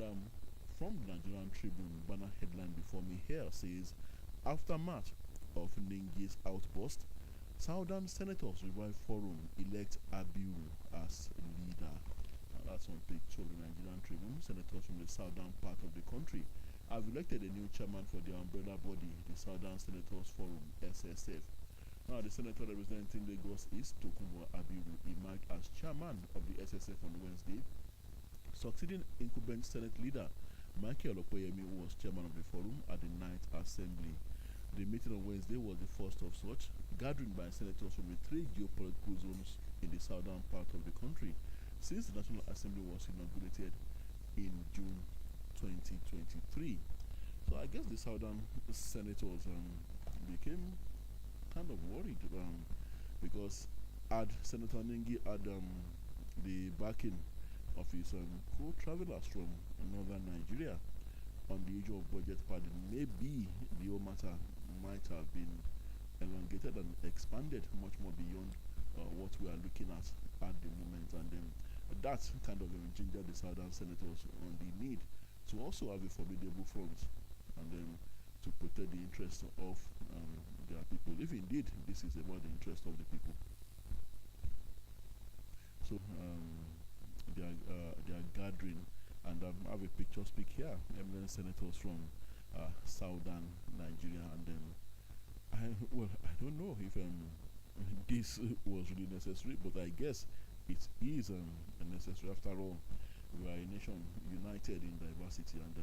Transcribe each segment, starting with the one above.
And from the Nigerian Tribune, banner headline before me here says, aftermath of Ningi's outburst, Southern senators revive forum, elect Abiu as leader. That's on page 2 of the Nigerian Tribune. Senators from the southern part of the country have elected a new chairman for their umbrella body, the Southern Senators Forum, SSF. Now, the senator representing Lagos East, Tokunbo Abiu, emerged as chairman of the SSF on Wednesday, succeeding incumbent Senate leader Michael Okoyemi, who was chairman of the forum at the Ninth Assembly. The meeting on Wednesday was the first of such, gathering by senators from the three geopolitical zones in the southern part of the country since the National Assembly was inaugurated in June 2023. So I guess the southern senators became kind of worried because Senator Ningi had the backing of his co-travelers from northern Nigeria on the issue of budget padding. Maybe the whole matter might have been elongated and expanded much more beyond what we are looking at the moment, and then that kind of gingered the southern senators on the need to also have a formidable front and then to protect the interests of their people, if indeed this is about the interest of the people. So they are gathering, and I have a picture speak here. Eminent senators from southern Nigeria, and then I don't know if this was really necessary, but I guess it is necessary. After all, we are a nation united in diversity, and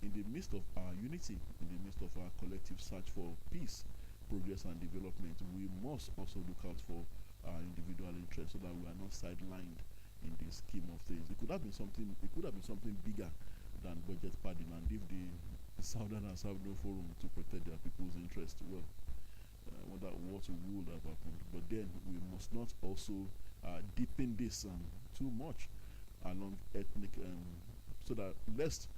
in the midst of our unity, in the midst of our collective search for peace, progress, and development, we must also look out for our individual interests so that we are not sidelined in the scheme of things. It could have been something. It could have been something bigger than budget padding, and if the Southerners have no forum to protect their people's interests, well, I wonder what would have happened. But then we must not also deepen this too much along ethnic, so that lest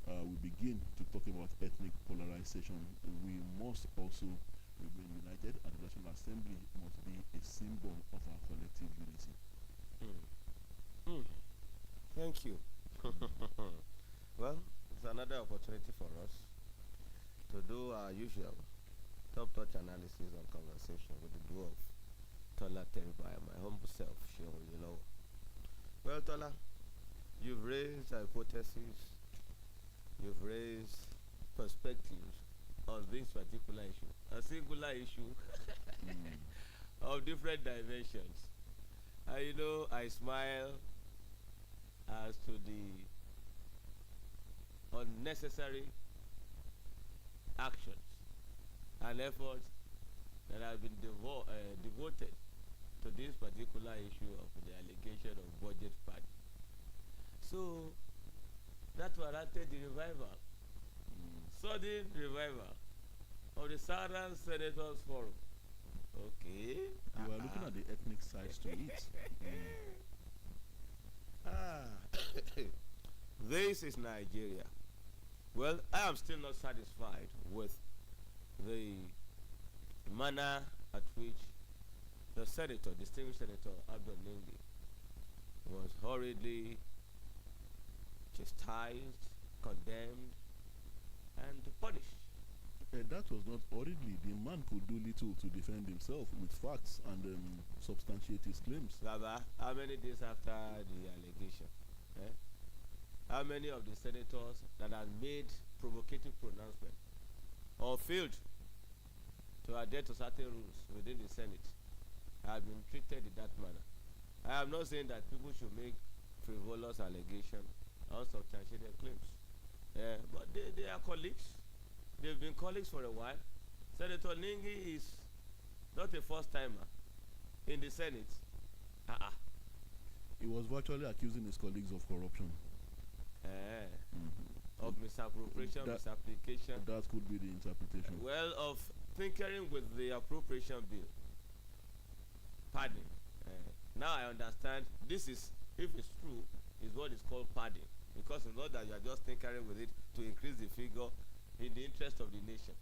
we begin to talk about ethnic polarization. We must also remain united, and the National Assembly must be a symbol of our collective unity. Thank you. Well, it's another opportunity for us to do our usual top-touch analysis and conversation with the duo of Tola and my humble self, Seun. Well, Tola, you've raised hypotheses, you've raised perspectives on this particular issue, a singular issue of different dimensions. I smile as to the unnecessary actions and efforts that have been devoted to this particular issue of the allegation of budget padding. So that warranted the revival, sudden revival of the Southern Senators Forum. Okay. You are looking at the ethnic sides to it. This is Nigeria. Well, I am still not satisfied with the manner at which the senator, distinguished Senator Abdul Ningi, was hurriedly chastised, condemned, and punished. That was not hurriedly. The man could do little to defend himself with facts and substantiate his claims. Baba, how many days after the allegation? How many of the senators that had made provocative pronouncements or failed to adhere to certain rules within the Senate have been treated in that manner? I am not saying that people should make frivolous allegations or unsubstantiated claims. But they are colleagues. They've been colleagues for a while. Senator Ningi is not a first timer in the Senate. He was virtually accusing his colleagues of corruption. Of misappropriation, misapplication. That could be the interpretation. Well, of tinkering with the appropriation bill. Padding. Now I understand this is, if it's true, is what is called padding. Because it's not that you are just tinkering with it to increase the figure in the interest of the nation.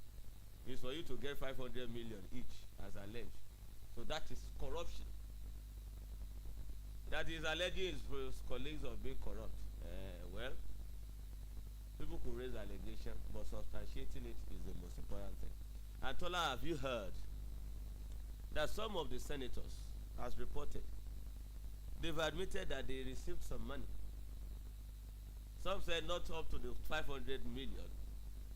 It's for you to get 500 million each, as alleged. So that is corruption. That is alleging his colleagues of being corrupt. Well, raise allegation, but substantiating it is the most important thing. And Tola, have you heard that some of the senators, as reported, they've admitted that they received some money? Some said not up to the 500 million.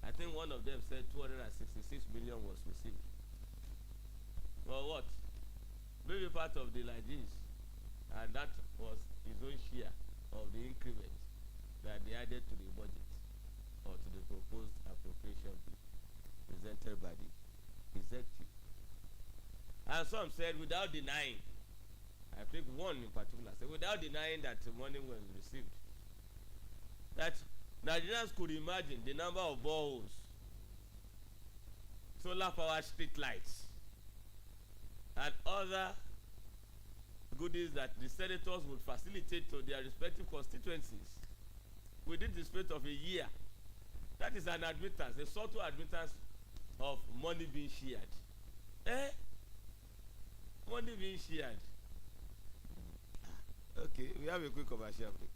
I think one of them said 266 million was received. Well, what? Maybe part of the Lagis, and that was his own share of the increment that they added to the budget or to the proposed appropriation bill presented by the executive. And some said, without denying, I think one in particular said, without denying that the money was received, that Nigerians could imagine the number of boreholes, solar powered street lights, and other goodies that the senators would facilitate to their respective constituencies within the space of a year. That is an admittance, a subtle admittance of money being shared. Money being shared. Okay, we have a quick commercial break.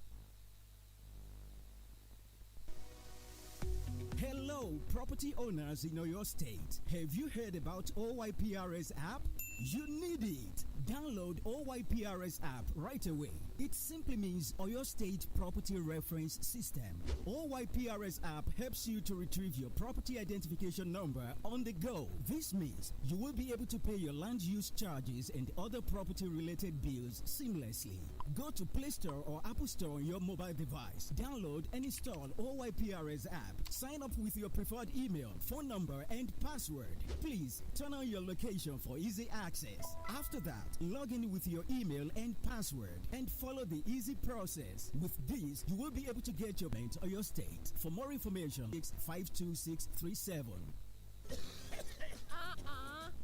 Hello, property owners in Oyo State. Have you heard about OYPRS app? You need it. Download OYPRS app right away. It simply means Oyo State Property Reference System. OYPRS app helps you to retrieve your property identification number on the go. This means you will be able to pay your land use charges and other property related bills seamlessly. Go to Play Store or Apple Store on your mobile device. Download and install OYPRS app. Sign up with your preferred email, phone number, and password. Please turn on your location for easy access. After that, log in with your email and password and follow the easy process. With this, you will be able to get your rent or your state. For more information, 52637.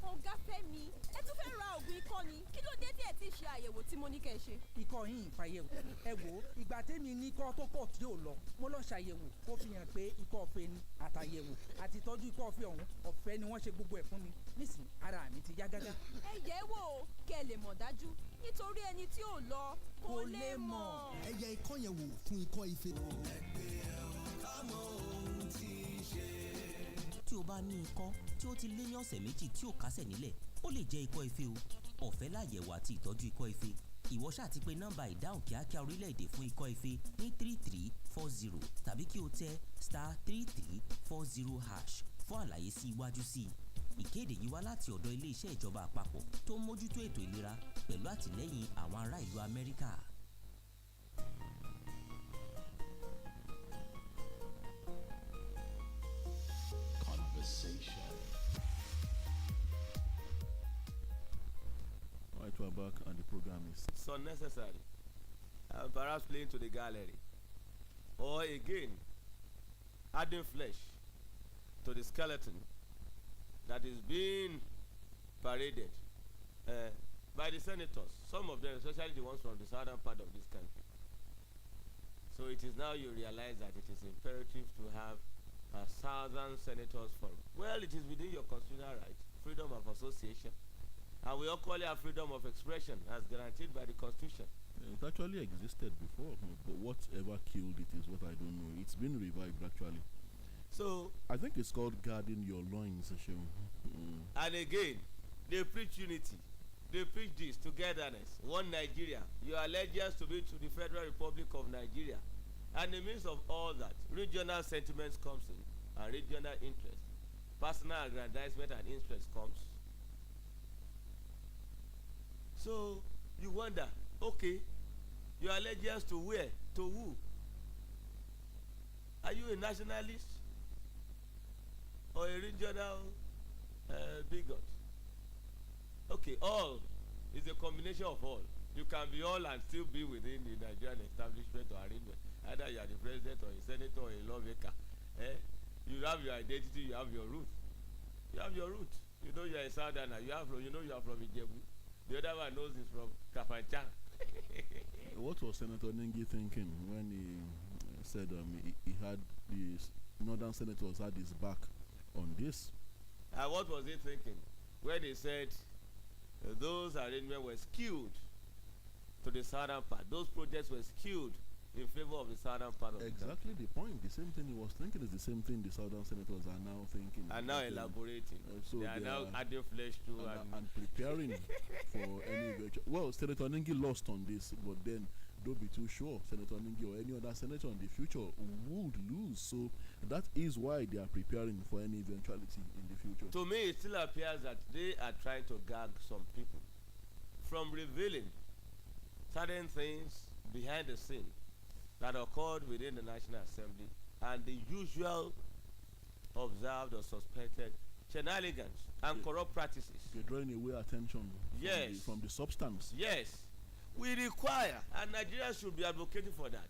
Ọ̀gá Fẹ́mi, ẹ tún fẹ́ ra oògùn ikọ́ ni. Kí ló dé tí ẹ ti ṣe àyẹ̀wò tí mo ní kẹ́ ẹ ṣe? Ikọ́ yín ìfàyẹ̀wò. Ẹ wò ó, ìgbà tẹ́mi ní ikọ́ tó pọ̀ tí ò lọ. Mo lọ ṣàyẹ̀wò kó fi hàn pé ikọ́ ọ̀fẹ́ ni àtàyẹ̀wò àti ìtọ́jú ikọ́ ọ̀fẹ́ ọ̀hún ọ̀fẹ́ ni wọ́n ṣe gbogbo ẹ̀ fún mi. Nísìnyí, ara mi ti yá gágá. Ẹ yẹ̀ ẹ́ wò ó, kẹ́ ẹ lè mọ̀ dájú. Nítorí ẹni tí ò lọ kò lè mọ̀. Ẹ yẹ ikọ́ yẹn wò fún ikọ́ ife. Tí o bá ní ikọ́ tí ó ti lé ní ọ̀sẹ̀ méjì tí ò kásẹ̀ nílẹ̀, ó lè jẹ́ ikọ́ ife o. Ọ̀fẹ́ láyẹ̀wò àti ìtọ́jú ikọ́ ife. Ìwọ ṣáà ti pe nọ́mbà ìdáhùn kíákíá orílẹ̀-èdè fún ikọ́ ife ní 3340 tàbí kí o tẹ *3340# fún àlàyé sí iwájú sí i. Ìkéde yìí wá láti ọ̀dọ̀ ilé-iṣẹ́ ìjọba àpapọ̀ tó ń mójútó ètò ìlera pẹ̀lú àtìlẹ́yìn àwọn ará ìlú Amẹ́ríkà. Right, we're back and the program is So necessary. Perhaps playing to the gallery. Or again, adding flesh to the skeleton that is being paraded by the senators, some of them, especially the ones from the southern part of this country. So it is now you realize that it is imperative to have a southern senators forum. Well, it is within your constitutional right, freedom of association, and we equally have freedom of expression as guaranteed by the Constitution. it actually existed before, but whatever killed it is what I don't know. It's been revived actually. So, I think it's called guarding your loins. and again, they preach unity. They preach this, togetherness, one Nigeria. Your allegiance to be to the Federal Republic of Nigeria. And in the midst of all that, regional sentiments comes in, and regional interest. Personal aggrandizement and interest comes. So, you wonder, okay, your allegiance to where? To who? Are you a nationalist? Or a regional bigot? Okay, all is a combination of all. You can be all and still be within the Nigerian establishment or arrangement. Either you are the president or a senator or a lawmaker. You have your identity, you have your root. You have your root. You know you are a southerner. You know you are from Ijebu. The other one knows he's from Kafanchan. What was Senator Nengi thinking when he said he had these northern senators had his back on this? And what was he thinking when he said those arrangements were skewed to the southern part? Those projects were skewed in favor of the southern part of the country. Exactly the point. The same thing he was thinking is the same thing the southern senators are now thinking. And now elaborating. So they are now adding flesh to and preparing for any eventual. Well, Senator Ningi lost on this, but then don't be too sure. Senator Ningi or any other senator in the future would lose. So that is why they are preparing for any eventuality in the future. To me, it still appears that they are trying to gag some people from revealing certain things behind the scene that occurred within the National Assembly and the usual observed or suspected shenanigans and corrupt practices. You're drawing away attention from the substance. Yes. We require, and Nigeria should be advocating for that,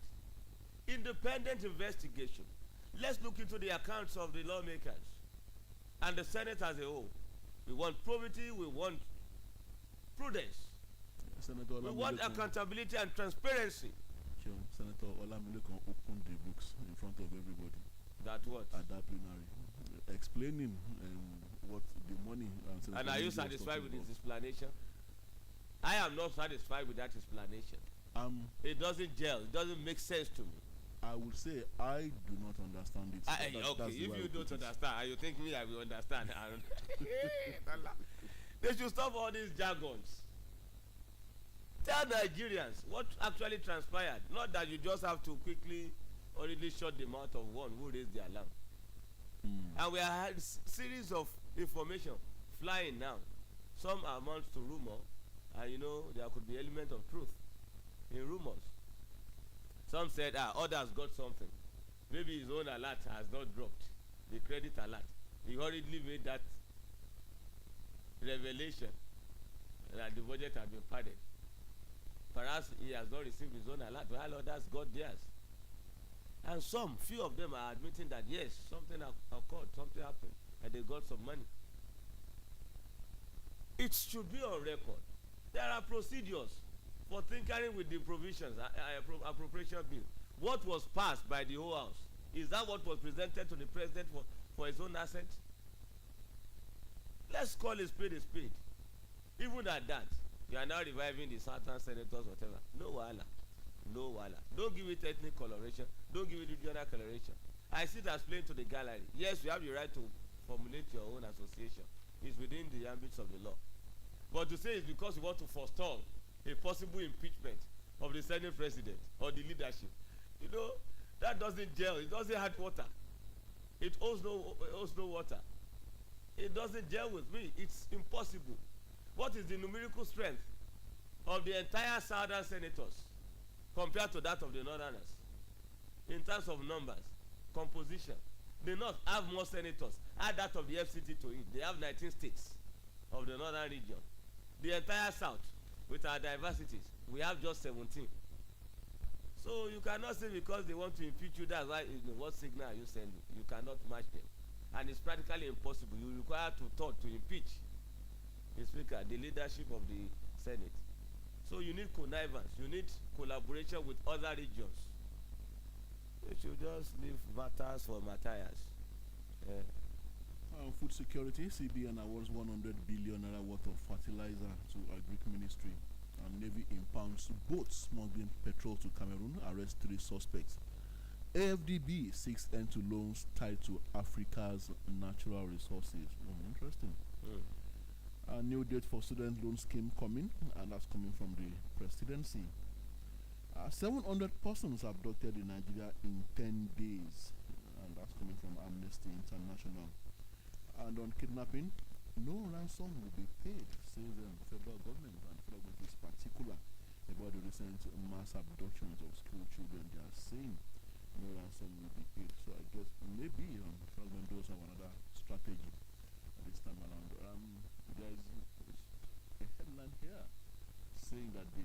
independent investigation. Let's look into the accounts of the lawmakers and the Senate as a whole. We want probity, we want prudence. Senator we want accountability and transparency. Senator Olamilekan opened the books in front of everybody. That what? At that plenary. Explaining what the money... And are you satisfied with his explanation? I am not satisfied with that explanation. It doesn't gel. It doesn't make sense to me. I would say I do not understand it. Okay, if you don't understand, and you think me I will understand. They should stop all these jargons. Tell Nigerians what actually transpired. Not that you just have to quickly or really shut the mouth of one who raised the alarm. And we have had series of information flying now. Some amount to rumor, and you know there could be element of truth in rumors. Some said, others got something. Maybe his own alert has not dropped, the credit alert. He hurriedly made that revelation that the budget had been padded. Perhaps he has not received his own alert, while others got theirs. And few of them are admitting that yes, something occurred, something happened, and they got some money. It should be on record. There are procedures for tinkering with the provisions, appropriation bill. What was passed by the whole house, is that what was presented to the president for his own assent? Let's call a spade a spade. Even at that, you are now reviving the southern senators, whatever. No wahala. No wahala. Don't give it ethnic coloration. Don't give it regional coloration. I see it as plain to the gallery. Yes, you have the right to formulate your own association. It's within the ambits of the law. But to say it's because you want to forestall a possible impeachment of the Senate president or the leadership, you know, that doesn't gel. It doesn't add water. It owes no water. It doesn't gel with me. It's impossible. What is the numerical strength of the entire southern senators compared to that of the northerners? In terms of numbers, composition, the north have more senators. Add that of the FCT to it. They have 19 states of the northern region. The entire south, with our diversities, we have just 17. So you cannot say because they want to impeach you, that's why, what signal are you sending? You cannot match them. And it's practically impossible. You require to impeach the speaker, the leadership of the Senate. So you need connivance. You need collaboration with other regions. You should just leave matters for Matthias. Food security, CBN awards 100 billion naira worth of fertilizer to Agric Ministry. Navy impounds boats smuggling petrol to Cameroon, arrests 3 suspects. AFDB seeks end to loans tied to Africa's natural resources. Interesting. A new date for student loan scheme coming, and that's coming from the presidency. 700 persons abducted in Nigeria in 10 days, and that's coming from Amnesty International. And on kidnapping, no ransom will be paid, says the federal government, and the federal government is particular about the recent mass abductions of school children. They are saying no ransom will be paid. So I guess maybe the federal government does have another strategy this time around. There is a headline here saying that they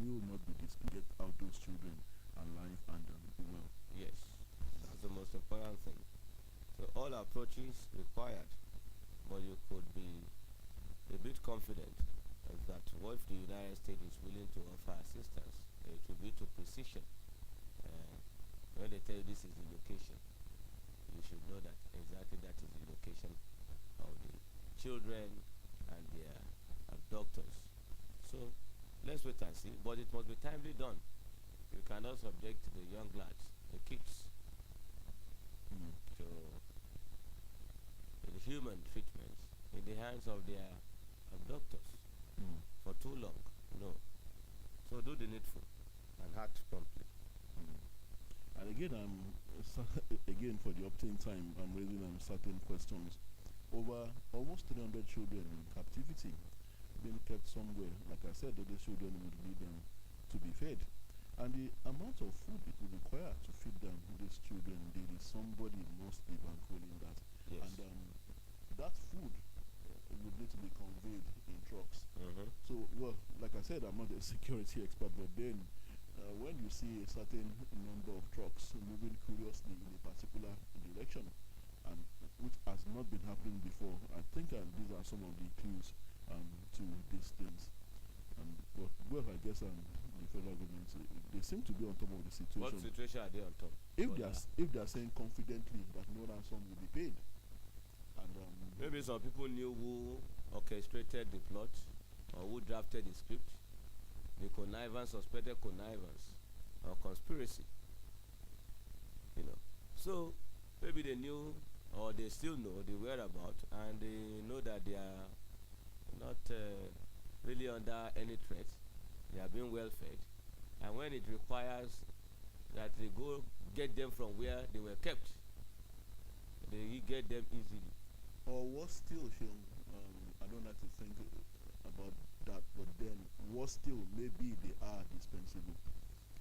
will not be disputed, get out those children alive and well. Yes, that's the most important thing. So all approaches required, but you could be a bit confident that what if the United States is willing to offer assistance, it will be to precision. When they tell you this is the location, you should know that exactly that is the location of the children and their abductors. So let's wait and see, but it must be timely done. You cannot subject the young lads, the kids, to inhuman treatments in the hands of their abductors for too long. No. So do the needful and act promptly. And again, again for the obtained time, I'm raising certain questions. Over almost 300 children in captivity being kept somewhere. Like I said, that the children would need them to be fed. And the amount of food it would require to feed them, these children daily, somebody must be bankrolling that. Yes. And that food would need to be conveyed in trucks. So, well, like I said, I'm not a security expert, but then when you see a certain number of trucks moving curiously in a particular direction, and which has not been happening before, I think these are some of the clues to these things. But, well, I guess the federal government, they seem to be on top of the situation. What situation are they on top? If they are saying confidently that no ransom will be paid, and maybe some people knew who orchestrated the plot or who drafted the script, the connivance, suspected connivance or conspiracy. So maybe they knew, or they still know the whereabouts, and they know that they are not really under any threat. They are being well fed, and when it requires that they go get them from where they were kept, they get them easily. or what still, Seun, I don't like to think about that, but then what still, maybe they are dispensable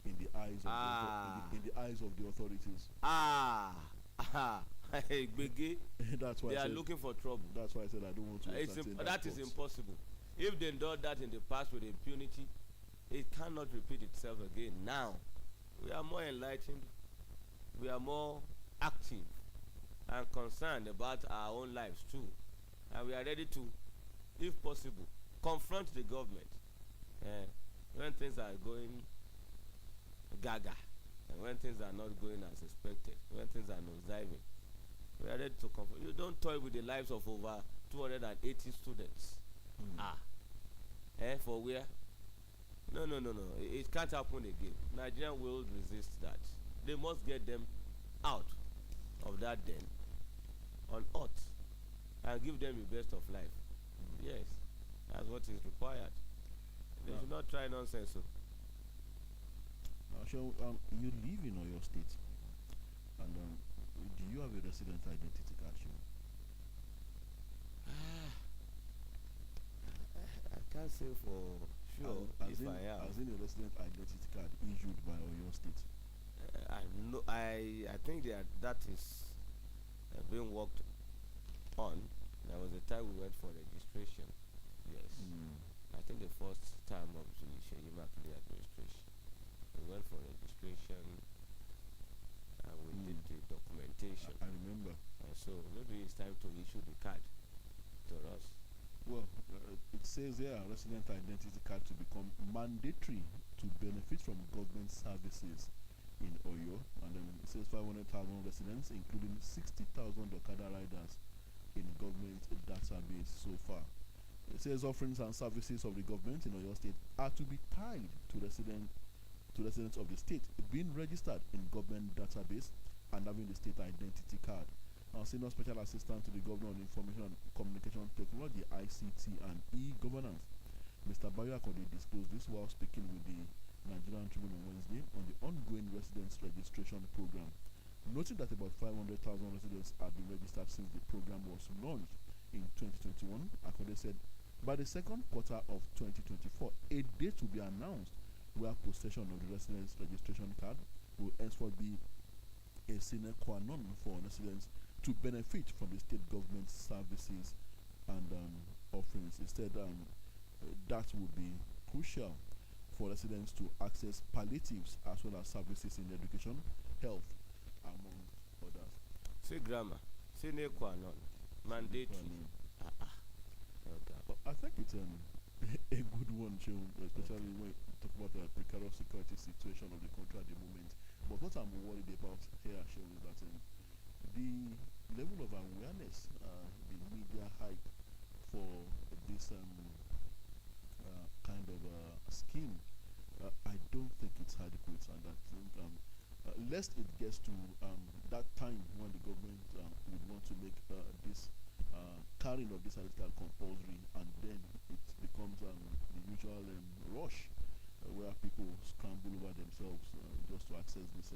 in the eyes of in the eyes of the authorities. Gbege, That's why they I are said, looking for trouble. that's why I said I don't want to entertain That is thought. impossible. If they done that in the past with impunity, it cannot repeat itself again. Now, we are more enlightened, we are more active and concerned about our own lives too, and we are ready to, if possible, confront the government when things are going gaga, and when things are not going as expected, when things are nosediving. We are ready to confront. You don't toy with the lives of over 280 students. For where? No. It can't happen again. Nigeria will resist that. They must get them out of that den on earth and give them the best of life. Yes, that's what is required. They should not try nonsense. So. So, you live in Oyo State, and do you have a resident identity card, Seun? I can't say for sure As if in, I am. as in a resident identity card issued by Oyo State. I think that is being worked on. There was a time we went for registration. Yes. I think the first time of the Sheyi Makinde administration. We went for registration and we did the documentation. I remember. And so maybe it's time to issue the card to us. Well, it says here resident identity card to become mandatory to benefit from government services in Oyo, and then it says 500,000 residents, including 60,000 Okada riders, in government database so far. It says offerings and services of the government in Oyo State are to be tied to residents of the state being registered in government database and having the state identity card. Our senior special assistant to the Governor on Information and Communication Technology, ICT and e-governance, Mr. Bayo Akode, disclosed this while speaking with the Nigerian Tribune on Wednesday on the ongoing residence registration program, noting that about 500,000 residents have been registered since the program was launched in 2021. Akode said by the second quarter of 2024, a date will be announced where possession of the residence registration card will henceforth be a sine qua non for residents to benefit from the state government services and offerings. Instead, that would be crucial for residents to access palliatives as well as services in education, health, among others. Say grammar. Sine qua non. Mandatory. But I think it's a good one, Seun, especially when you talk about the precarious security situation of the country at the moment. But what I'm worried about here, Seun, is that the level of awareness, the media hype for this kind of scheme I don't think it's adequate, and I think lest it gets to that time when the government would want to make this carrying of this article compulsory, and then it becomes the usual rush where people scramble over themselves just to access this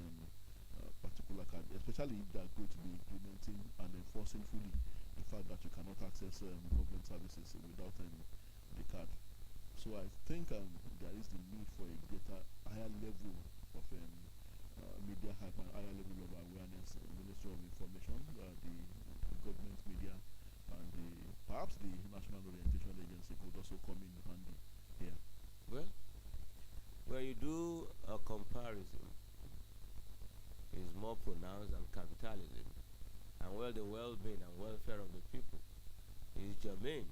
particular card, especially if they are going to be implementing and enforcing fully the fact that you cannot access government services without the card. So I think there is the need for a greater, higher level of media hype and higher level of awareness. Ministry of Information, the government media, and perhaps the National Orientation Agency could also come in handy here. Well, when you do a comparison, it's more pronounced than capitalism, and the well-being and welfare of the people is germane,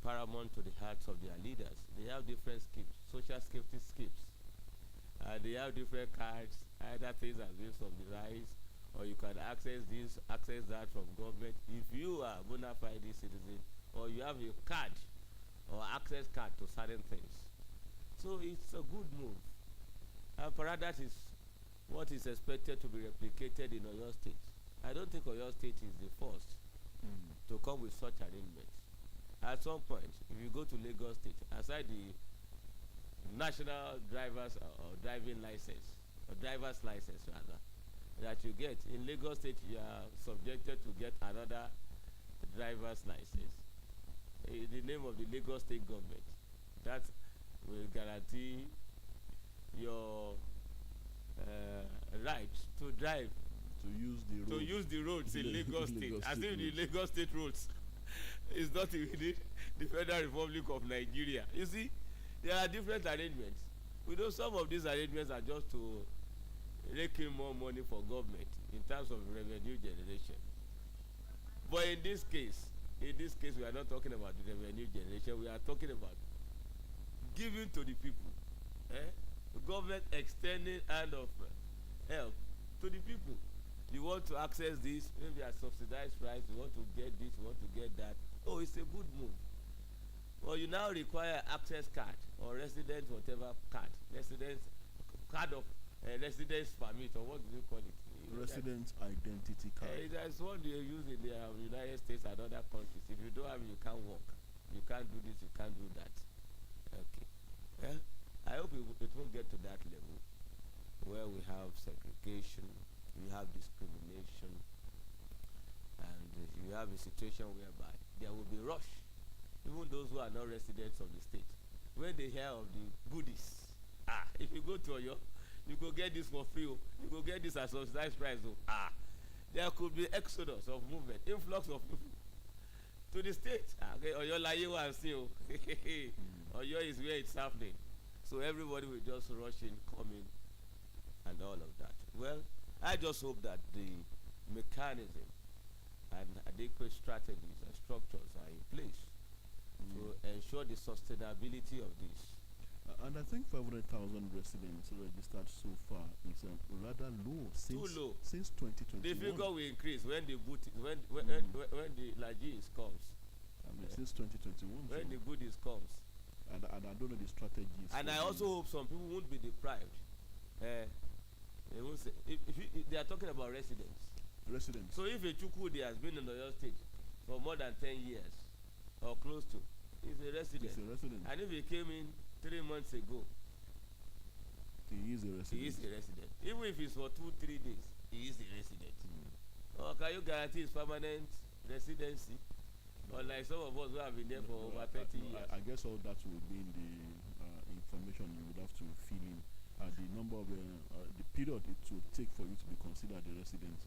paramount to the hearts of their leaders. They have different schemes, social safety schemes, and they have different cards. Either things are being subsidized, or you can access this, access that from government. If you are a bona fide citizen, or you have a card or access card to certain things, so it's a good move. And perhaps that is what is expected to be replicated in Oyo State. I don't think Oyo State is the first to come with such arrangements. At some point, if you go to Lagos State, aside the national driver's or driving license, or driver's license rather, that you get, in Lagos State you are subjected to get another driver's license in the name of the Lagos State government. That will guarantee your right to drive, to use the roads in Lagos State, as if the Lagos State roads is not within the Federal Republic of Nigeria. You see, there are different arrangements. We know some of these arrangements are just to rake in more money for government in terms of revenue generation. But in this case, we are not talking about the revenue generation. We are talking about giving to the people. The government extending hand of help to the people. You want to access this, maybe at subsidized price, you want to get this, you want to get that. Oh, it's a good move. Well, you now require access card or residence whatever card, card of residence permit, or what do you call it? Resident identity card. That's what they use in the United States and other countries. If you don't have it, you can't work. You can't do this, you can't do that. Okay. Well, I hope it won't get to that level where we have segregation, we have discrimination, and you have a situation whereby there will be rush. Even those who are not residents of the state, when they hear of the goodies, if you go to Oyo, you go get this for free, you go get this at subsidized price, there could be exodus of movement, influx of people to the state. Okay, Oyo laye wa see o. Oyo is where it's happening, so everybody will just rush in, come in, and all of that. Well, I just hope that the mechanism and adequate strategies and structures are in place to ensure the sustainability of this. And I think 500,000 residents registered so far is rather low since 2021. The figure will increase when the the Lagis comes. I mean, since 2021. When the goodies comes. And I don't know the strategies. And I also hope some people won't be deprived. They won't say, if they are talking about residents. So if a Chukwudi has been in Oyo State for more than 10 years or close to, he's a resident. And if he came in 3 months ago, he is a resident. Even if it's for 2-3 days, he is a resident. Or can you guarantee his permanent residency? Unlike some of us who have been there for over 30 years. I guess all that will be in the information you would have to fill in. The number of the period it would take for you to be considered a resident.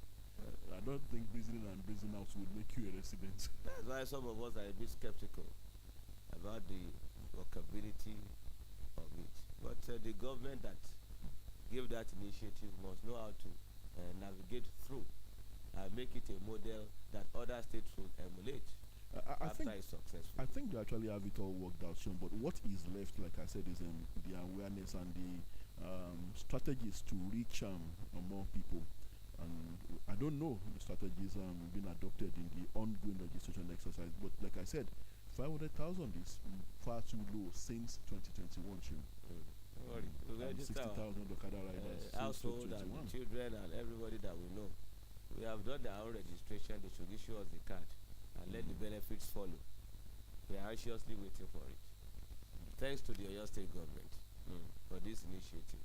I don't think breathing in and breathing out would make you a resident. That's why some of us are a bit skeptical about the workability of it. But the government that gave that initiative must know how to navigate through and make it a model that other states will emulate after it's successful. I think they actually have it all worked out, Sean, but what is left, like I said, is the awareness and the strategies to reach more people. And I don't know the strategies being adopted in the ongoing registration exercise, but like I said, 500,000 is far too low since 2021. worry. We register 60,000 Okada riders. household and children and everybody that we know. We have done our own registration. They should issue us the card and let the benefits follow. We are anxiously waiting for it. Thanks to the Oyo State government for this initiative.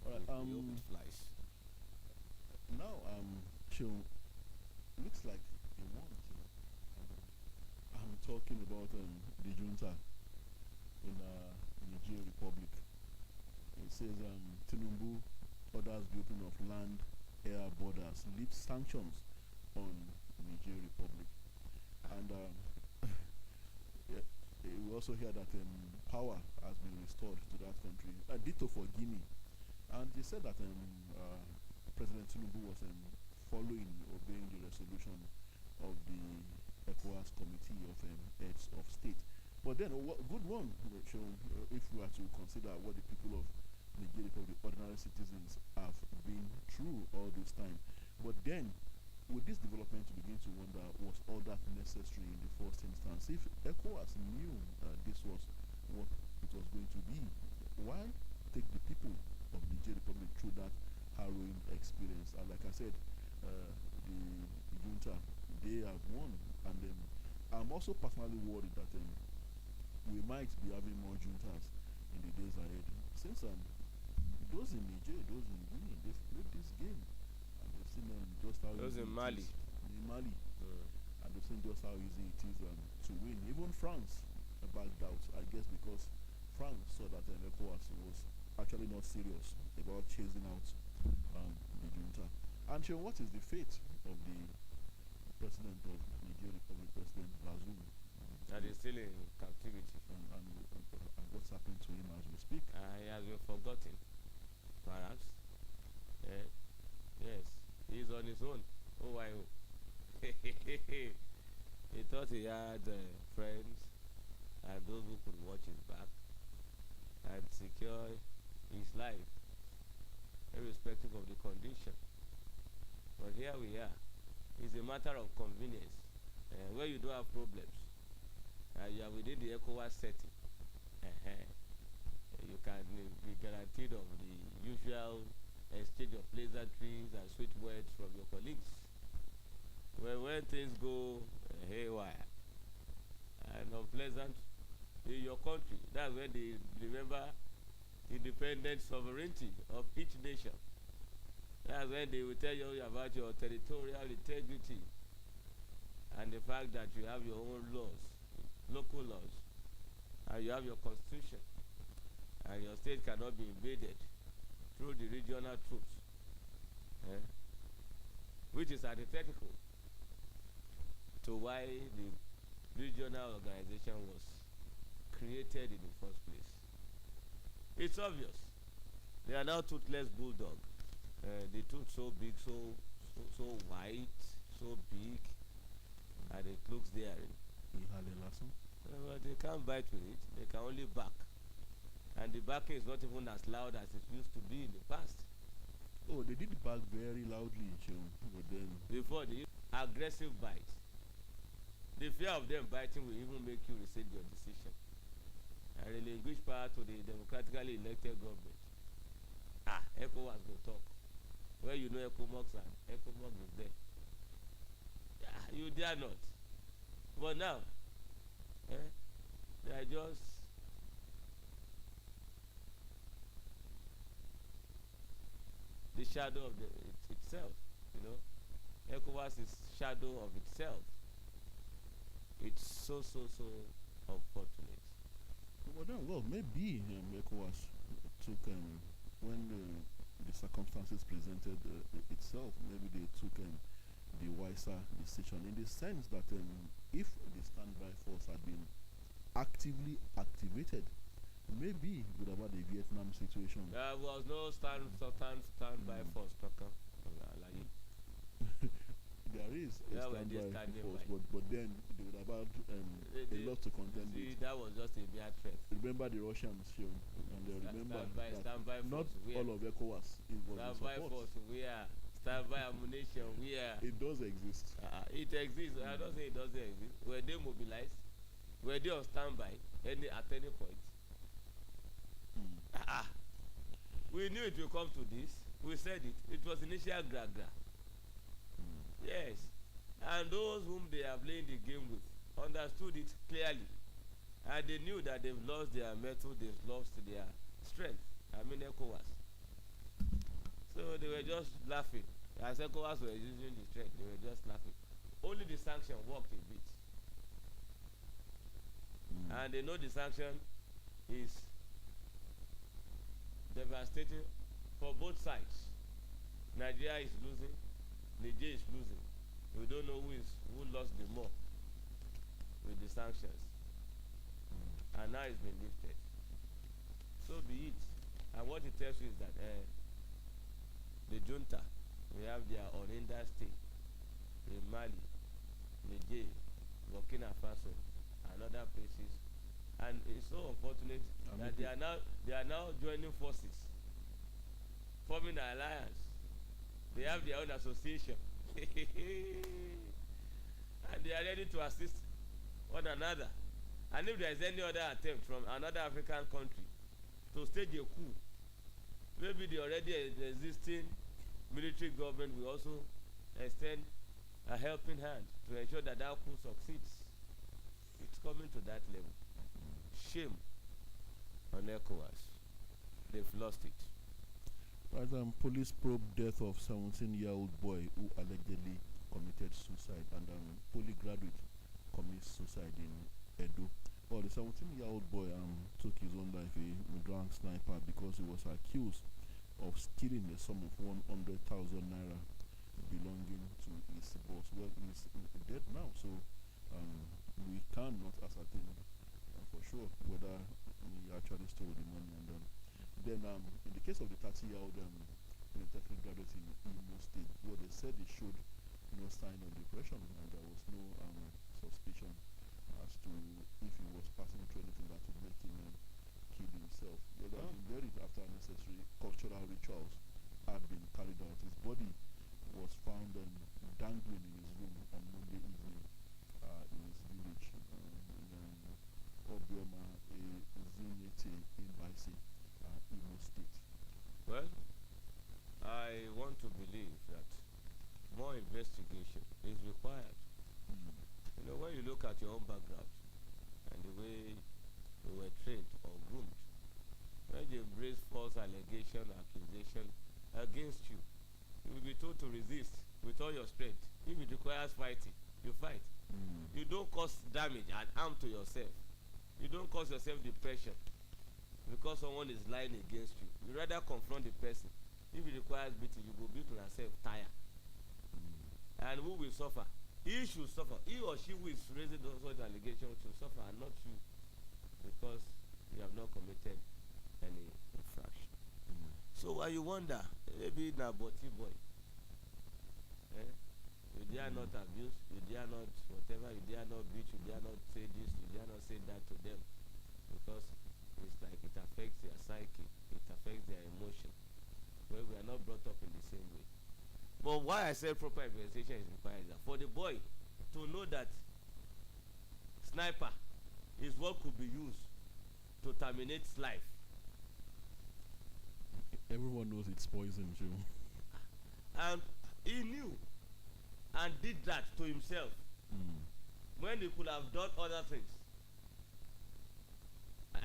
All right, we hope it flies. Now, looks like they want. I'm talking about the junta in Niger Republic. It says Tinubu orders the opening of land, air borders, lifts sanctions on Niger Republic, and we also hear that power has been restored to that country. Ditto for Guinea, and they said that President Tinubu was obeying the resolution of the ECOWAS Committee of Heads of State. But then, good one, if we are to consider what the people of Nigeria, the ordinary citizens, have been through all this time. But then, with this development, you begin to wonder, was all that necessary in the first instance? If ECOWAS knew this was what it was going to be, why take the people of Nigeria Republic through that harrowing experience? And like I said, the junta, they have won, and I'm also personally worried that we might be having more juntas in the days ahead. Since those in Niger, those in Guinea, they've played this game, and they've seen just how those easy in Mali, and they've seen just how easy it is to win. Even France backed out, I guess, because France saw that ECOWAS was actually not serious about chasing out the junta. And what is the fate of the president of Niger Republic, President Bazoum? That is still in captivity. And what's happened to him as we speak? He has been forgotten, perhaps. Yes, he's on his own. Oh, why? He thought he had friends and those who could watch his back and secure his life, irrespective of the condition. But here we are. It's a matter of convenience. Where you don't have problems, you are within the ECOWAS setting. You can be guaranteed of the usual exchange of pleasantries and sweet words from your colleagues. When things go haywire and unpleasant in your country, that's when they remember independent sovereignty of each nation. That's when they will tell you about your territorial integrity and the fact that you have your own laws, local laws, and you have your constitution, and your state cannot be invaded through the regional troops, which is antithetical to why the regional organization was created in the first place. It's obvious. They are now toothless bulldog. The tooth so big, so white, so big, and it looks daring. But they can't bite with it. They can only bark, and the barking is not even as loud as it used to be in the past. Oh, they did bark very loudly, but then before the aggressive bite. The fear of them biting will even make you rescind your decision and relinquish power to the democratically elected government. ECOWAS will talk. Where you know ECOMOX and ECOMOX is there. You dare not. But now, they are just the shadow of itself, ECOWAS is shadow of itself. It's so unfortunate. Well, maybe ECOWAS took when the circumstances presented itself, maybe they took the wiser decision, in the sense that if the standby force had been actively activated, maybe we would have had a Vietnam situation. There was no standby force, Tucker. There is a standby force, but then they would have had a lot to contend with. That was just a mere threat. Remember the Russians, and they remember standby that not all of ECOWAS is what standby force. We are standby ammunition. We are. It does exist. It exists. I don't say it doesn't exist. Were they mobilized? Were they on standby at any point? we knew it will come to this. We said it. It was initial gra. Yes. And those whom they are playing the game with understood it clearly. And they knew that they've lost their mettle, they've lost their strength. I mean, ECOWAS. So they were just laughing. As ECOWAS were using the strength, they were just laughing. Only the sanction worked a bit. And they know the sanction is devastating for both sides. Nigeria is losing, Niger is losing. We don't know who lost the more with the sanctions. And now it's been lifted. So be it. And what it tells you is that the junta, we have their unhindered stay in Mali, Niger, Burkina Faso, and other places. And it's so unfortunate that they are now joining forces, forming an alliance. They have their own association. And they are ready to assist one another. And if there is any other attempt from another African country to stage a coup, maybe the already existing military government will also extend a helping hand to ensure that that coup succeeds. It's coming to that level. Shame on ECOWAS. They've lost it. Right, police probe death of 17-year-old boy who allegedly committed suicide, and poly graduate commits suicide in Edo. Well, the 17-year-old boy took his own life, a drunk sniper, because he was accused of stealing a sum of 100,000 naira belonging to his boss. Well, he's dead now, so we cannot ascertain for sure whether he actually stole the money. And then in the case of the 30-year-old polytechnic graduate in Imo State, well, they said he showed no sign of depression, and there was no suspicion as to if he was passing through anything that would make him kill himself. Well, he had been buried after necessary cultural rituals had been carried out. His body was found dangling in his room on Monday evening in his village in Obioma, Zinete in Baise, Imo State. Well, I want to believe that more investigation is required. You know, when you look at your own background and the way you were trained or groomed, when you embrace false allegation or accusation against you, you will be told to resist with all your strength. If it requires fighting, you fight. You don't cause damage and harm to yourself. You don't cause yourself depression because someone is lying against you. You rather confront the person. If it requires beating, you go beat yourself tire. And who will suffer? He should suffer. He or she who is raising those such allegations should suffer, and not you, because you have not committed any infraction. So while you wonder, maybe na boti boy, you dare not abuse, you dare not whatever, you dare not beat, you dare not say this, you dare not say that to them, because it's like it affects their psyche, it affects their emotion. Well, we are not brought up in the same way. But why I said proper investigation is required is that for the boy to know that sniper is what could be used to terminate life. Everyone knows it's poison, Joe. And he knew and did that to himself when he could have done other things.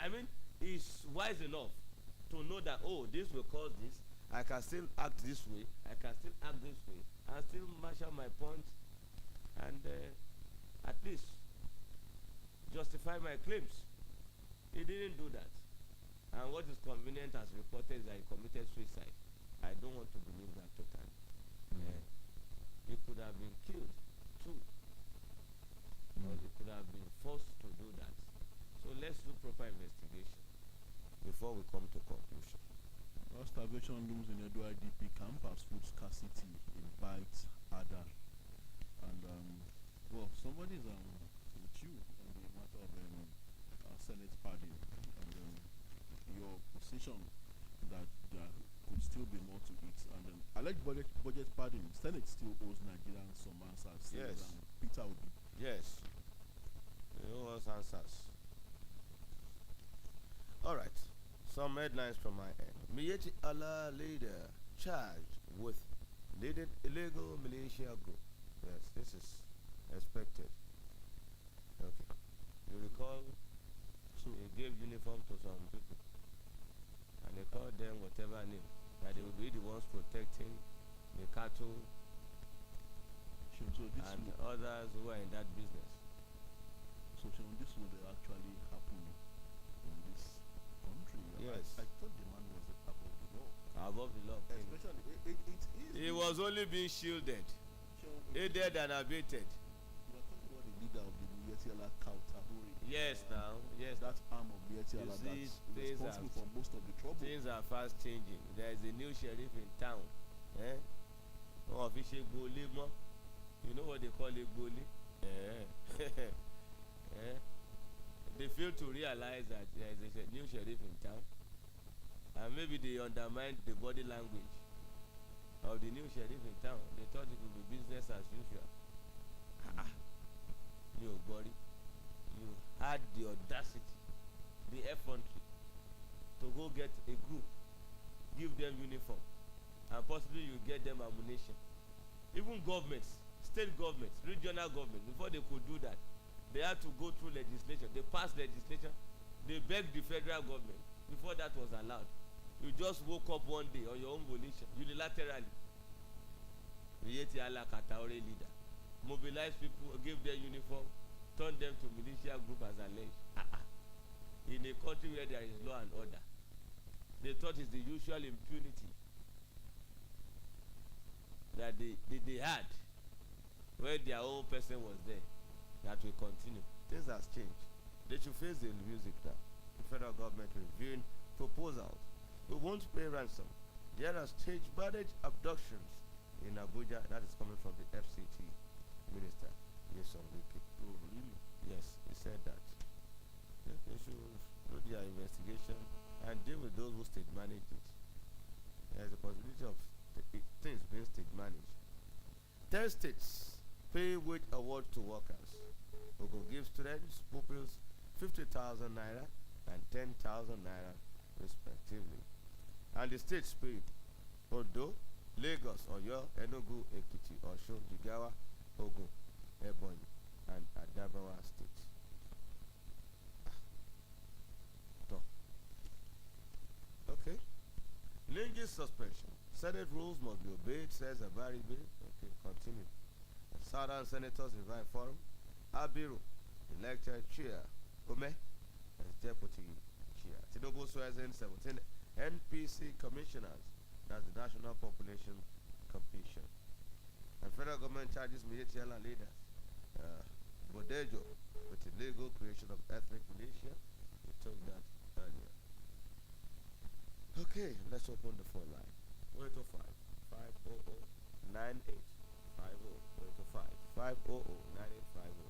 I mean, he's wise enough to know that, oh, this will cause this. I can still act this way. I can still act this way. And still marshal my point and at least justify my claims. He didn't do that. And what is convenient as reported is that he committed suicide. I don't want to believe that totally. He could have been killed too. Or he could have been forced to do that. So let's do proper investigation before we come to conclusion. Starvation looms in Edo IDP camp as food scarcity invites Ada. And well, somebody's with you on the matter of Senate pardon, and your position that there could still be more to it. And alleged budget pardon, Senate still owes Nigerians some answers. Yes. Peter Obi. Yes. They owe us answers. All right. Some headlines from my end. Miyetti Allah leader charged with leading illegal militia group. Yes, this is expected. Okay. You recall, so he gave uniform to some people, and they called them whatever name, that they will be the ones protecting the cattle So this and would, others who are in that business. this would actually happen in this country. Yes. I thought the man was above the law. Above the law. Especially, it is. He was only being shielded, You aided and abated. are talking about the leader of the Mietiala Kautahuri. Yes, now, yes. That arm of Mietiala You see, that's things responsible are- for most of the trouble. Things are fast changing. There is a new sheriff in town. No official goli mo. You know what they call a goli? They fail to realize that there is a new sheriff in town, and maybe they undermined the body language of the new sheriff in town. They thought it would be business as usual. You body, you had the audacity, the effrontery to go get a group, give them uniform, and possibly you get them ammunition. Even governments, state governments, regional governments, before they could do that, they had to go through legislation. They passed legislation. They begged the federal government before that was allowed. You just woke up one day on your own volition, unilaterally. Miyetti Allah Kataore leader. Mobilize people, give them uniform, turn them to militia group as alleged. In a country where there is law and order. They thought it's the usual impunity that they had when their own person was there that will continue. Things has changed. They should face the music now. The federal government reviewing proposals. We won't pay ransom. There are staged marriage abductions in Abuja. That is coming from the FCT minister, Nyesom Wike. Oh, really? Yes, he said that. They should do their investigation and deal with those who state manage it. There is a possibility of things being state managed. 10 states pay wage award to workers. We will give students, pupils 50,000 naira and 10,000 naira respectively. And the states pay Ondo, Lagos, Oyo, Enugu, Ekiti, Osun, Jigawa, Ogun, Ebonyi, and Adamawa states. Okay. Lingi's suspension. Senate rules must be obeyed, says Abaribe. Okay, continue. Southern Senators Invite Forum. Abiru, elected chair. Ome, as deputy chair. Tinubu swears in 17 NPC commissioners. That's the National Population Commission. And federal government charges Miyetti Allah leaders. Bodejo with illegal creation of ethnic militia. We told that earlier. Okay, let's open the phone line. 0805 500 9850. 0805 500 9850.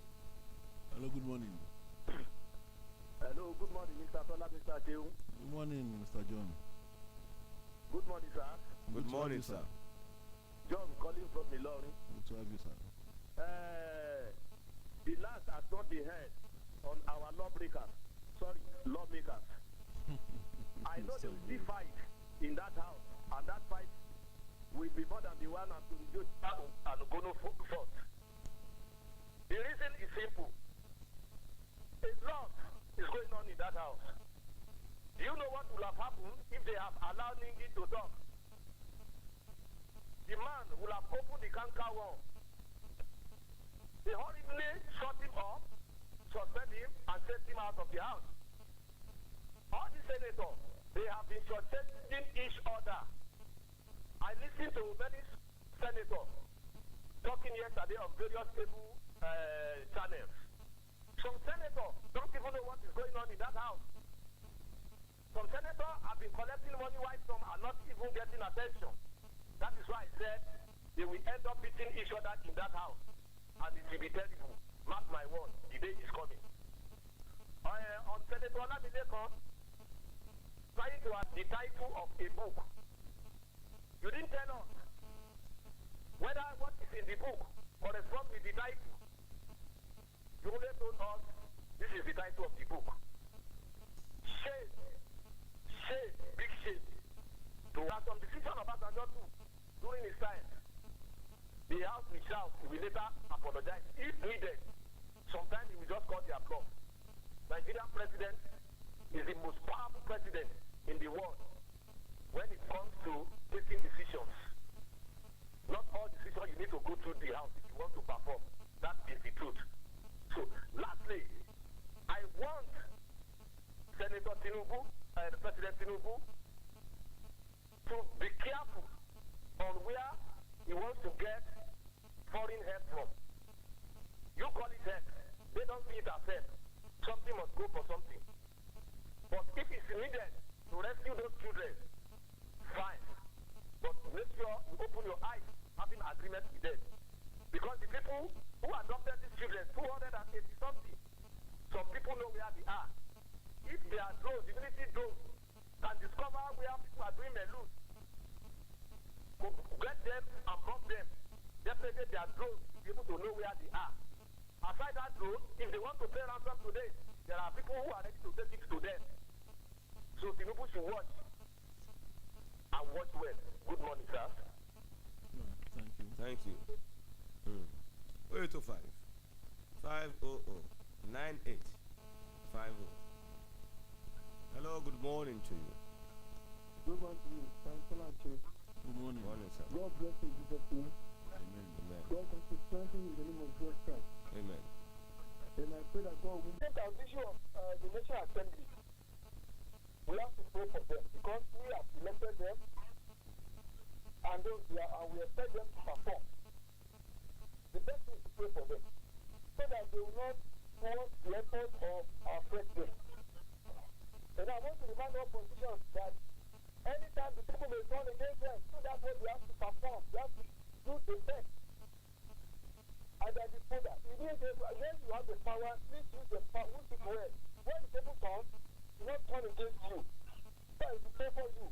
Hello, good morning. Hello, good morning, Mr. Tola, Mr. Seun. Good morning, Mr. John. Good morning, sir. Good to have morning, you, sir. John calling from Ilorin. Good to have you, sir. The last has not been heard on our lawbreakers. Sorry, lawmakers. I know there will be fight in that house, and that fight will be more than the one and Gono fought. The reason is simple. A lot is going on in that house. Do you know what would have happened if they have allowed Ningi to talk? The man will have opened the canker wall. They horribly shut him up, suspend him, and sent him out of the house. All the senators, they have been shortchanging each other. I listened to many senators talking yesterday on various cable channels. Some senators don't even know what is going on in that house. Some senators have been collecting money while some are not even getting attention. That is why I said they will end up beating each other in that house. And it will be terrible. Mark my word, the day is coming. On Senator Olamilekon, trying to have the title of a book. You didn't tell us whether what is in the book corresponds with the title. You only told us this is the title of the book. Shame. Shame. shout, he will later apologize if needed. Sometimes he will just call their bluff. Nigerian president is the most powerful president in the world when it comes to taking decisions. Not all decisions you need to go through the house if you want to perform. That is the truth. So, lastly, I want Senator Tinubu, President Tinubu, to be careful on where he wants to get foreign help from. You call it help. They don't see it as help. Something must go for something. But if it's needed to rescue those children, fine. But make sure you open your eyes, having agreement with them. Because the people who adopted these children, 280 something, some people know where they are. If they are drones, divinity drones, can discover where people are doing their loot, get them and block them. Definitely their drones will be able to know where they are. Aside that drone, if they want to pay ransom today, there are people who are ready to take it to them. So Tinubu should watch and watch well. Good morning, sir. Thank you. Thank you. 0825 500 9850. Hello, good morning to you. Good morning to you. Tola And Seun. Good morning. Morning, sir. God bless you, Jesus' name. Amen. Amen. God continue to strengthen you in the name of Jesus Christ. Amen. And I pray that God will take our issue of the National Assembly. We have to pray for them because we have elected them and we expect them to perform. The best thing is to pray for them so that they will not force the effort of our president. And I want to remind all politicians that anytime the people may turn against them, so that's what we have to perform. We have to do the best. And then the further, when you have the power, please use the power, use it well. When the people come, do not turn against you. So it will pray for you.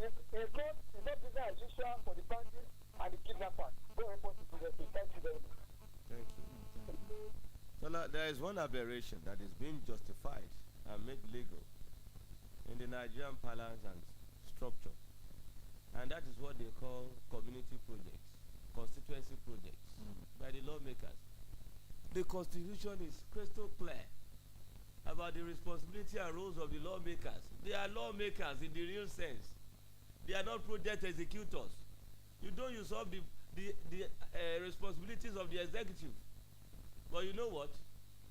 It's not business as usual for the bandits and the kidnappers. Go help us to do this. Thank you very much. Thank you. Tola, there is one aberration that is being justified and made legal in the Nigerian parlance and structure. And that is what they call community projects, constituency projects by the lawmakers. The constitution is crystal clear about the responsibility and roles of the lawmakers. They are lawmakers in the real sense. They are not project executors. You don't usurp the responsibilities of the executive. But you know what?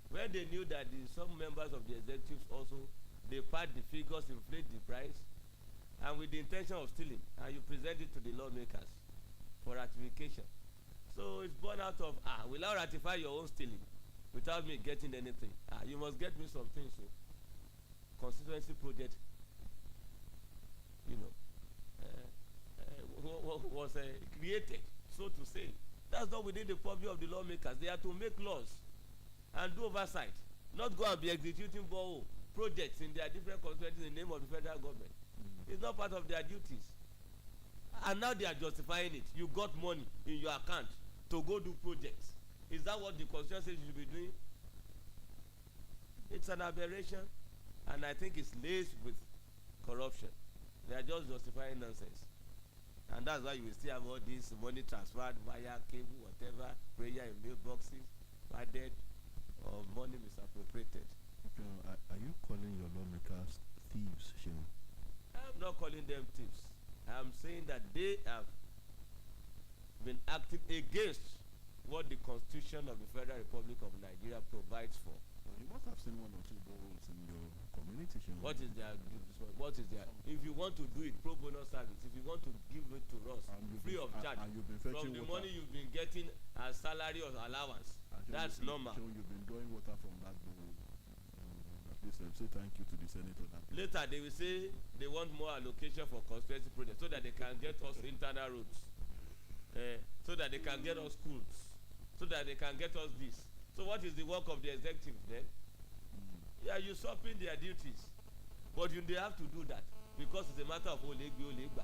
When they knew that some members of the executives also, they pad the figures, inflate the price, and with the intention of stealing, and you present it to the lawmakers for ratification. So it's born out of, will I ratify your own stealing without me getting anything? You must get me some things. So constituency project, was created, so to say. That's not within the purview of the lawmakers. They are to make laws and do oversight, not go and be executing projects in their different constituencies in the name of the federal government. It's not part of their duties. And now they are justifying it. You got money in your account to go do projects. Is that what the constitution says you should be doing? It's an aberration, and I think it's laced with corruption. They are just justifying nonsense. And that's why you will still have all this money transferred via cable, whatever, prayer in mailboxes, added, or money misappropriated. Okay, are you calling your lawmakers thieves, Seun? I'm not calling them thieves. I'm saying that they have been acting against what the Constitution of the Federal Republic of Nigeria provides for. Well, you must have seen one or two boreholes in your community, Seun. What is their? If you want to do it pro bono service, if you want to give it to us free of charge, from the money you've been getting as salary or allowance, that's normal. You've been drawing water from that borehole. At least say thank you to the senator. Later they will say they want more allocation for constituency projects so that they can get us internal roads, so that they can get us schools, so that they can get us this. So what is the work of the executive then? Yeah, usurping their duties. But they have to do that because it's a matter of olegba.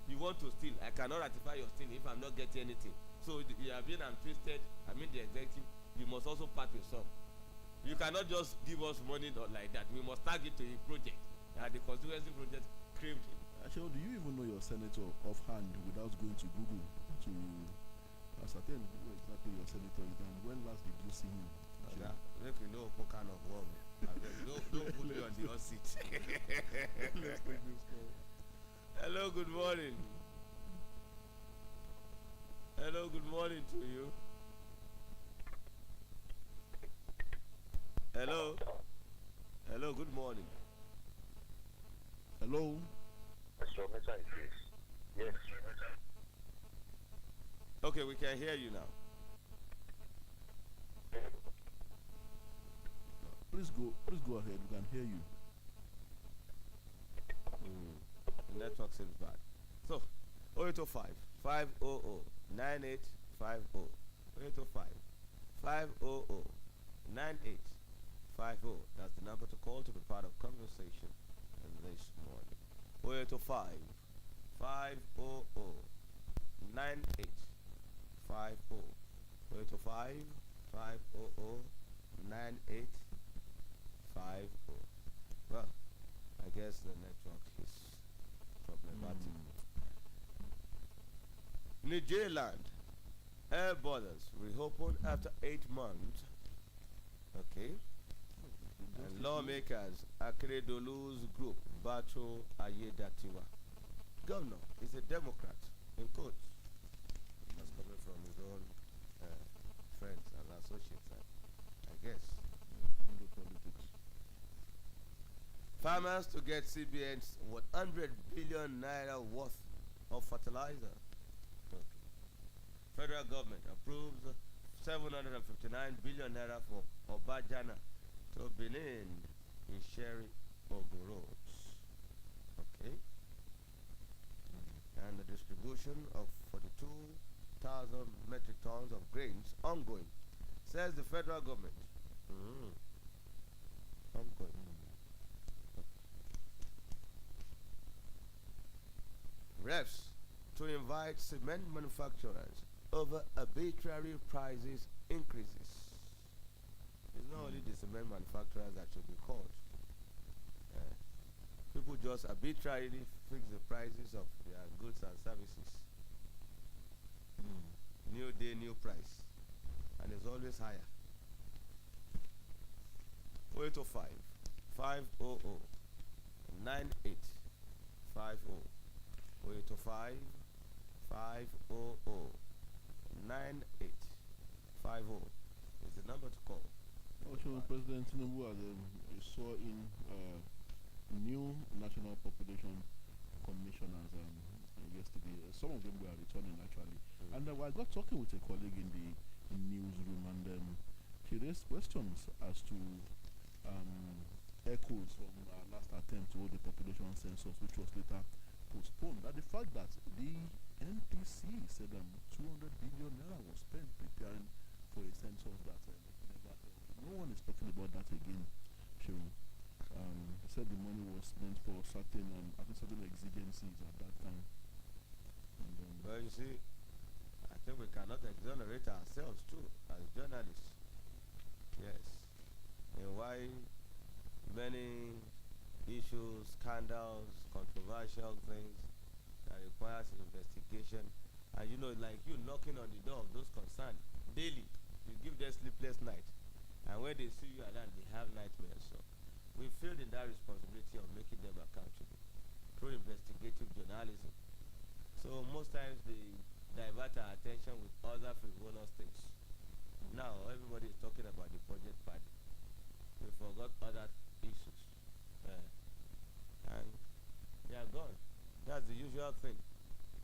You want to steal, I cannot ratify your stealing if I'm not getting anything. So you have been twisted. The executive, you must also part with some. You cannot just give us money like that. We must tag it to a project. The constituency project craved it. Actually, do you even know your senator offhand without going to Google to ascertain who your senator is, and when last did you see him? Oga, make we know what kind of worm. Don't put me on the hot seat. Let's take this call. Hello, good morning. Hello, good morning to you. Hello. Hello, good morning. Hello. Yes. Okay, we can hear you now. Please go ahead. We can hear you. The network seems bad. So, 0805 500 9850. 0805 500 9850. That's the number to call to be part of conversation this morning. 0805 500 9850. 0805 500 9850. Well, I guess the network is problematic. Nigerland air borders reopened after 8 months. Okay. And lawmakers Akeredolu's group battle Ayedatiwa. Governor is a Democrat in quotes. That's coming from his own friends and associates, I guess. Farmers to get CBN's 100 billion naira worth of fertilizer. Okay. Federal government approves 759 billion naira for Obajana to Benin in Sherry Ogun roads. Okay. And the distribution of 42,000 metric tons of grains ongoing, says the federal government. Ongoing. Reps to invite cement manufacturers over arbitrary prices increases. It's not only the cement manufacturers that should be called. People just arbitrarily fix the prices of their goods and services. New day, new price. And it's always higher. 0805 500 9850. 0805 500 9850 is the number to call. Also, President Tinubu has saw in new National Population Commissioners yesterday. Some of them were returning actually. And I got talking with a colleague in the newsroom, and she raised questions as to echoes from our last attempt to hold the population census, which was later postponed. And the fact that the NPC said 200 billion naira was spent preparing for a census that never held. No one is talking about that again. She said the money was meant for certain, I think certain exigencies at that time. And, well, you see, I think we cannot exonerate ourselves too as journalists. Yes. And why many issues, scandals, controversial things that requires investigation, and you know, like you knocking on the door of those concerned daily, you give them sleepless night, and when they see you around, they have nightmares. So we feel in that responsibility of making them accountable through investigative journalism. So most times they divert our attention with other frivolous things. Now everybody is talking about the project party. We forgot other issues. And they are gone. That's the usual thing.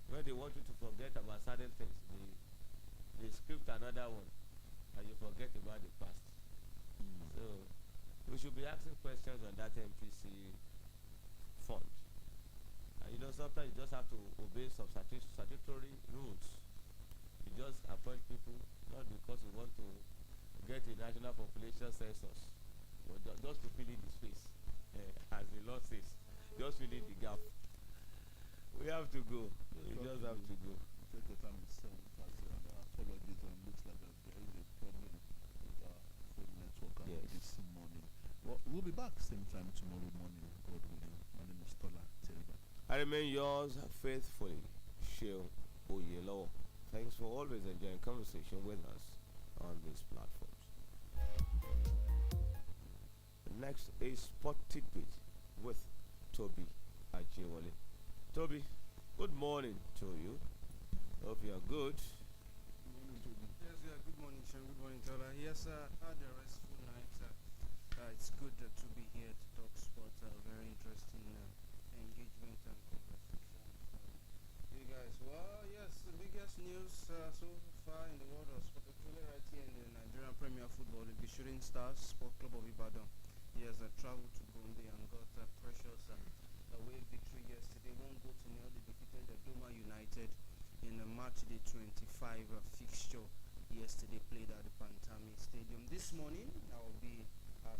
When they want you to forget about certain things, they script another one and you forget about the past. So we should be asking questions on that MPC fund. And you know, sometimes you just have to obey some statutory rules. You just appoint people not because you want to get a national population census, but just to fill in the space, as the law says, just fill in the gap. We have to go. We just have to go. Take your time with sound and apologies, and looks like there is a problem with our phone network this morning. Well, we'll be back same time tomorrow morning, God willing. My name is Tola And Seun. I remain yours faithfully, Seun Oyelefm. Thanks for always enjoying conversation with us. on these platforms. Next is Sport Tidbit with Toby Ajewale. Toby, good morning to you. Hope you are good. Yes, good morning, Sean. Good morning, Tola. Yes, had a restful night. It's good to be here to talk sports. Very interesting engagement and conversation. You guys, well, yes, the biggest news so far in the world of sport, particularly right here in the Nigerian Premier Football League, the Shooting Stars Sport Club of Ibadan. He has traveled to Gombe and got a precious away victory yesterday. 1-0. They defeated the Doma United in a match day 25 fixture yesterday, played at the Pantami Stadium. This morning, I will be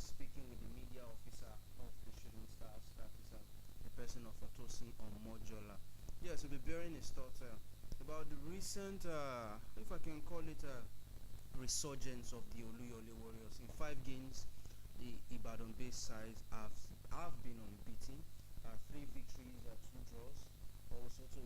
speaking with the media officer of the Shooting Stars, that is the person of Tosin Omojola. Yes, we'll be bearing his thoughts about the recent, if I can call it resurgence of the Oluyole Warriors. In 5 games, the Ibadan-based sides have been unbeaten. 3 victories, 2 draws. We also saw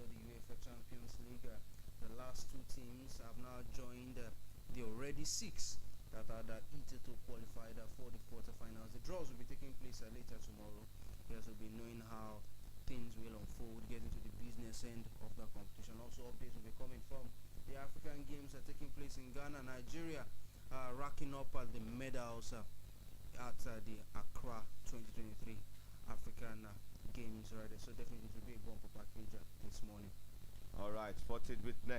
the UEFA Champions League. The last 2 teams have now joined the already 6 that are to qualified for the quarterfinals. The draws will be taking place later tomorrow. Yes, we'll be knowing how things will unfold, get into the business end of the competition. Also, updates will be coming from the African Games taking place in Ghana, Nigeria, racking up the medals at the Accra 2023 African Games. Right, so definitely it will be a bumper package this morning. All right, Sport Tidbit next.